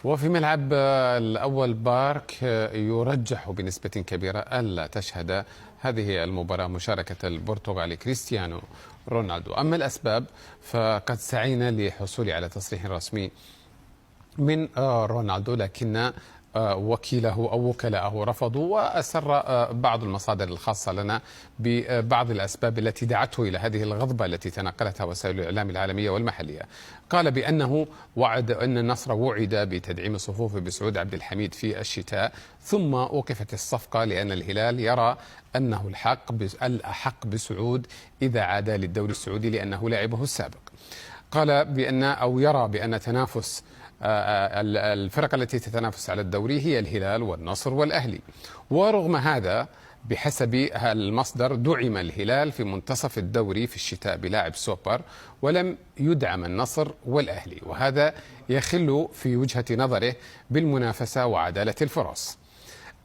وفي ملعب الأول بارك يرجح بنسبة كبيرة ألا تشهد هذه المباراة مشاركة البرتغالي كريستيانو رونالدو. أما الأسباب فقد سعينا للحصول على تصريح رسمي من رونالدو، لكن وكيله أو وكلاءه رفضوا، وأسر بعض المصادر الخاصة لنا ببعض الأسباب التي دعته إلى هذه الغضبة التي تناقلتها وسائل الإعلام العالمية والمحلية. قال بأنه أن النصر وعد بتدعيم صفوفه بسعود عبد الحميد في الشتاء، ثم وقفت الصفقة لأن الهلال يرى أنه الأحق بسعود إذا عاد للدوري السعودي لأنه لاعبه السابق. قال يرى بأن تنافس الفرق التي تتنافس على الدوري هي الهلال والنصر والأهلي، ورغم هذا بحسب المصدر دعم الهلال في منتصف الدوري في الشتاء بلاعب سوبر، ولم يدعم النصر والأهلي، وهذا يخل في وجهة نظره بالمنافسة وعدالة الفرص.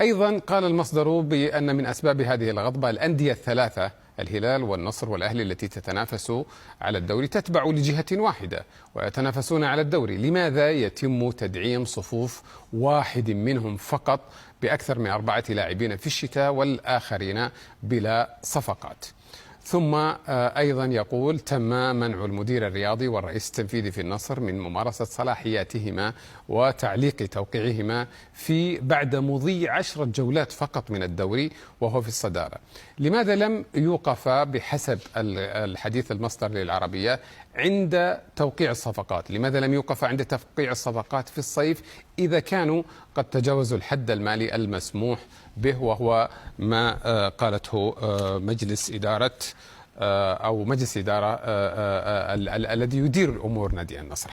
أيضا قال المصدر بأن من أسباب هذه الغضبة الأندية الثلاثة الهلال والنصر والأهلي التي تتنافس على الدوري تتبع لجهة واحدة ويتنافسون على الدوري، لماذا يتم تدعيم صفوف واحد منهم فقط بأكثر من 4 لاعبين في الشتاء والآخرين بلا صفقات؟ ثم أيضا يقول تم منع المدير الرياضي والرئيس التنفيذي في النصر من ممارسة صلاحياتهما وتعليق توقيعهما بعد مضي 10 جولات فقط من الدوري وهو في الصدارة. لماذا لم يوقف بحسب الحديث المصدر للعربية عند توقيع الصفقات؟ لماذا لم يوقف عند توقيع الصفقات في الصيف إذا كانوا قد تجاوزوا الحد المالي المسموح به، وهو ما قالته مجلس إدارة الذي يدير أمور نادي النصر؟